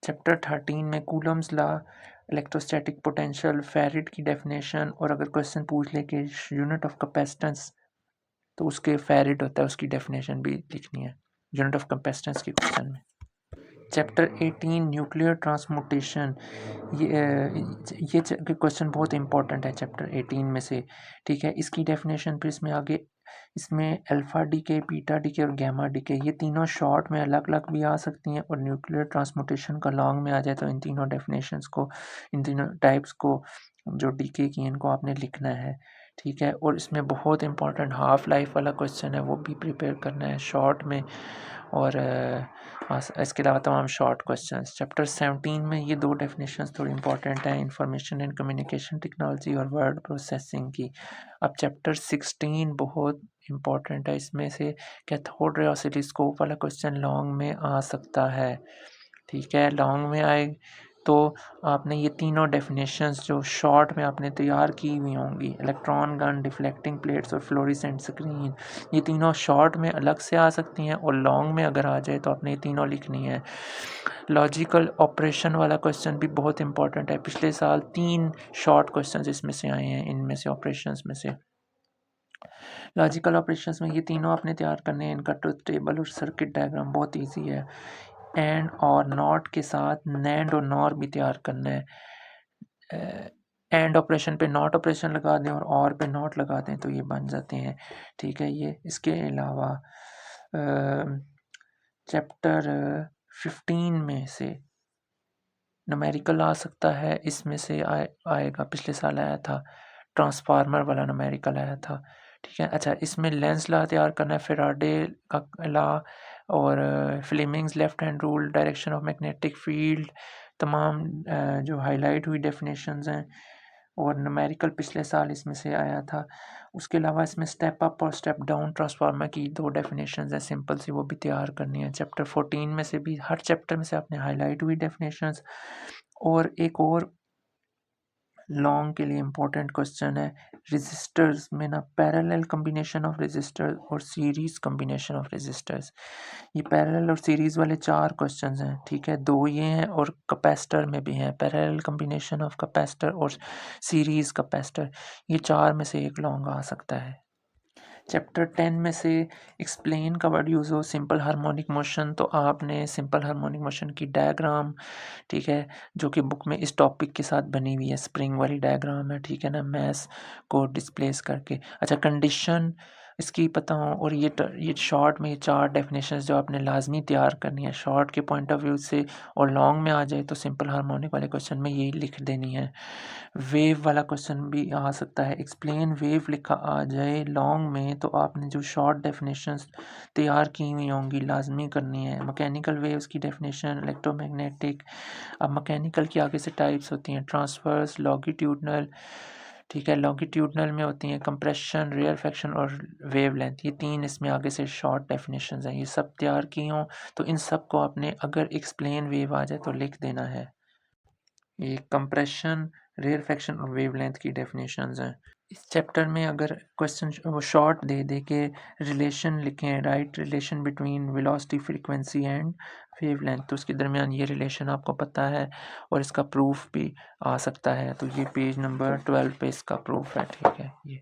Chapter 13 में Coulomb's law, electrostatic potential, Faraday की definition, और अगर क्वेश्चन पूछ ले कि यूनिट ऑफ कैपेसिटेंस तो उसके फेराडे होता है, उसकी डेफिनेशन भी लिखनी है यूनिट ऑफ कैपेसिटेंस के क्वेश्चन में। चैप्टर 18 न्यूक्लियर ट्रांसमुटेशन, ये क्वेश्चन बहुत इंपॉर्टेंट है चैप्टर 18 में से, ठीक है। इसकी डेफिनेशन फिर इसमें आगे, इसमें अल्फा डीके, बीटा डीके और गामा डीके, ये तीनों शॉर्ट में अलग अलग भी आ सकती हैं, और न्यूक्लियर ट्रांसमुटेशन का लॉन्ग में आ जाए तो इन तीनों डेफिनेशंस को, इन तीनों टाइप्स को जो डीके की, इनको आपने लिखना है, ठीक है। और इसमें बहुत इंपॉर्टेंट हाफ लाइफ वाला क्वेश्चन है, वो भी प्रिपेयर करना है शॉर्ट में। और इसके अलावा तमाम शॉर्ट क्वेश्चंस। चैप्टर 17 में ये दो डेफिनेशंस थोड़ी इंपॉर्टेंट हैं, इंफॉर्मेशन एंड कम्युनिकेशन टेक्नोलॉजी और वर्ड प्रोसेसिंग की। अब चैप्टर 16 बहुत इंपॉर्टेंट है, इसमें से कैथोड रे ऑसिलोस्कोप वाला क्वेश्चन लॉन्ग में आ सकता है, ठीक है। लॉन्ग में आए तो आपने ये तीनों डेफिनेशंस जो शॉर्ट में आपने तैयार की हुई होंगी, इलेक्ट्रॉन गन, डिफ्लेक्टिंग प्लेट्स और फ्लोरेसेंट स्क्रीन, ये तीनों शॉर्ट में अलग से आ सकती हैं, और लॉन्ग में अगर आ जाए तो आपने ये तीनों लिखनी है। लॉजिकल ऑपरेशन वाला क्वेश्चन भी बहुत इंपॉर्टेंट है, पिछले साल 3 शॉर्ट क्वेश्चंस इसमें से आए हैं, इनमें से ऑपरेशंस में से। लॉजिकल ऑपरेशंस में ये तीनों आपने तैयार करने हैं, इनका ट्रुथ टेबल और सर्किट डायग्राम बहुत ईजी है। एंड और नॉट के साथ नैंड और नॉर भी तैयार करना है। एंड ऑपरेशन पे नॉट ऑपरेशन लगा दें और पे नॉट लगा दें तो ये बन जाते हैं, ठीक है। ये इसके अलावा चैप्टर 15 में से न्यूमेरिकल आ सकता है, इसमें से आएगा, पिछले साल आया था, ट्रांसफार्मर वाला न्यूमेरिकल आया था, ठीक है। अच्छा, इसमें लेंस लॉ तैयार करना है, फेराडे का लॉ और Fleming's left hand rule, direction of magnetic field, तमाम जो हाईलाइट हुई डेफिनेशंस हैं, और न्यूमेरिकल पिछले साल इसमें से आया था। उसके अलावा इसमें स्टेप अप और स्टेप डाउन ट्रांसफार्मर की 2 डेफिनेशंस हैं सिंपल सी, वो भी तैयार करनी है। चैप्टर 14 में से भी, हर चैप्टर में से आपने हाईलाइट हुई डेफिनेशंस, और एक और लॉन्ग के लिए इम्पोर्टेंट क्वेश्चन है, रजिस्टर्स में ना पैरेलल कम्बिनेशन ऑफ रजिस्टर्स और सीरीज कम्बिनेशन ऑफ रजिस्टर्स, ये पैरेलल और सीरीज वाले 4 क्वेश्चंस हैं, ठीक है। 2 ये हैं और कैपेसिटर में भी हैं, पैरेलल कम्बिनेशन ऑफ कैपेसिटर और सीरीज कैपेसिटर, ये 4 में से एक लॉन्ग आ सकता है। चैप्टर 10 में से एक्सप्लेन का वर्ड यूज़ हो, सिंपल हार्मोनिक मोशन, तो आपने सिंपल हार्मोनिक मोशन की डायग्राम, ठीक है, जो कि बुक में इस टॉपिक के साथ बनी हुई है, स्प्रिंग वाली डायग्राम है, ठीक है ना, मैस को डिस्प्लेस करके। अच्छा, कंडीशन इसकी पता हो, और ये शॉर्ट में ये 4 डेफिनेशंस जो आपने लाजमी तैयार करनी है शॉर्ट के पॉइंट ऑफ व्यू से, और लॉन्ग में आ जाए तो सिंपल हार्मोनिक वाले क्वेश्चन में यही लिख देनी है। वेव वाला क्वेश्चन भी आ सकता है, एक्सप्लेन वेव लिखा आ जाए लॉन्ग में तो आपने जो शॉर्ट डेफिनेशंस तैयार की हुई होंगी लाजमी करनी है। मैकेनिकल वेव्स की डेफिनेशन, इलेक्ट्रोमैग्नेटिक। अब मैकेनिकल की आगे से टाइप्स होती हैं, ट्रांसवर्स, लॉन्गिट्यूडनल, ठीक है। लॉन्गिट्यूडनल में होती हैं कंप्रेशन, रेयरफेक्शन और वेवलेंथ, ये 3 इसमें आगे से शॉर्ट डेफिनेशंस हैं। ये सब तैयार की हों तो इन सब को आपने, अगर एक्सप्लेन वेव आ जाए तो लिख देना है। ये कंप्रेशन, रेयरफेक्शन और वेवलेंथ की डेफिनेशंस हैं। इस चैप्टर में अगर क्वेश्चन वो शॉर्ट दे दे के रिलेशन लिखें, right relation between velocity, frequency and wavelength, तो उसके दरमियान ये रिलेशन आपको पता है और इसका प्रूफ भी आ सकता है, तो ये पेज नंबर 12 पे इसका प्रूफ है, ठीक है। ये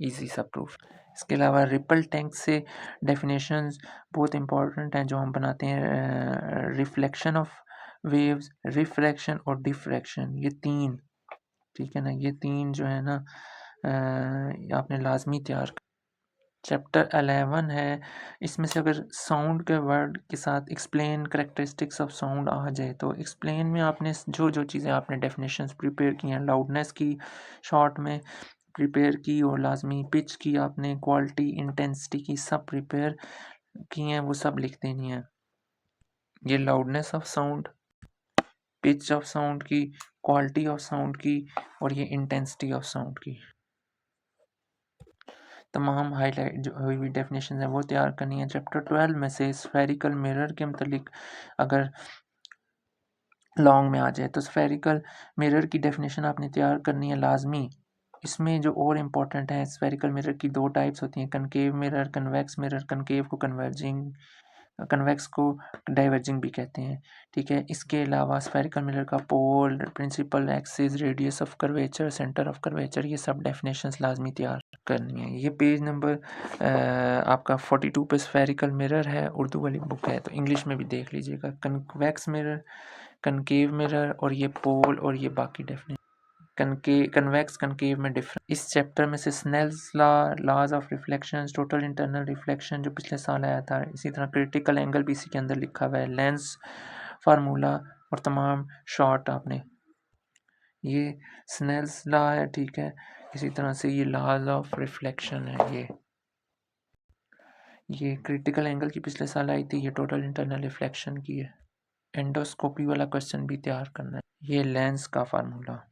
इजी सा प्रूफ। इसके अलावा रिपल टैंक से डेफिनेशंस बहुत इंपॉर्टेंट हैं जो हम बनाते हैं, रिफ्लेक्शन ऑफ वेव्स, रिफ्रैक्शन और डिफ्रैक्शन, ये 3, ठीक है ना, ये 3 जो है ना आपने लाजमी तैयार। चैप्टर 11 है, इसमें से अगर साउंड के वर्ड के साथ एक्सप्लेन करेक्टरिस्टिक्स ऑफ साउंड आ जाए तो एक्सप्लेन में आपने जो जो चीज़ें आपने डेफिनेशंस प्रिपेयर की हैं, लाउडनेस की शॉर्ट में प्रिपेयर की, और लाजमी पिच की आपने, क्वालिटी, इंटेंसिटी की सब प्रिपेयर की हैं, वो सब लिख देनी है। ये loudness of sound, pitch of sound की, क्वालिटी ऑफ साउंड की, और ये इंटेंसिटी ऑफ साउंड की, तमाम हाईलाइट जो हुई हुई डेफिनेशन है वो तैयार करनी है। चैप्टर 12 में से स्फेरिकल मिरर के मतलब अगर लॉन्ग में आ जाए तो स्फेरिकल मिरर की डेफिनेशन आपने तैयार करनी है लाजमी। इसमें जो और इम्पोर्टेंट है, स्फेरिकल मिरर की 2 टाइप्स होती हैं, concave mirror, convex mirror. Concave को कन्वर्जिंग कन्वेक्स को डाइवर्जिंग भी कहते हैं, ठीक है। इसके अलावा स्फेरिकल मिरर का pole, principal axis, radius of curvature, centre of curvature, ये सब डेफिनेशंस लाजमी तैयार करनी है। ये पेज नंबर आपका 42 पे स्फेरिकल मिरर है, उर्दू वाली बुक है, तो इंग्लिश में भी देख लीजिएगा। कन्वेक्स मिरर, कनकेव मिरर और ये पोल और ये बाकी डेफिनेशन। कन्वेक्स कनकेव में डिफरेंस इस चैप्टर में से Snell's law, laws of reflection, total internal reflection जो पिछले साल आया था, इसी तरह क्रिटिकल एंगल भी इसी के अंदर लिखा हुआ है, लेंस फार्मूला और तमाम शॉर्ट आपने ये स्नेल्स लॉ है, ठीक है। इसी तरह से ये लॉज ऑफ रिफ्लेक्शन है, ये क्रिटिकल एंगल की पिछले साल आई थी, ये टोटल इंटरनल रिफ्लेक्शन की है। एंडोस्कोपी वाला क्वेश्चन भी तैयार करना है, ये लेंस का फार्मूला।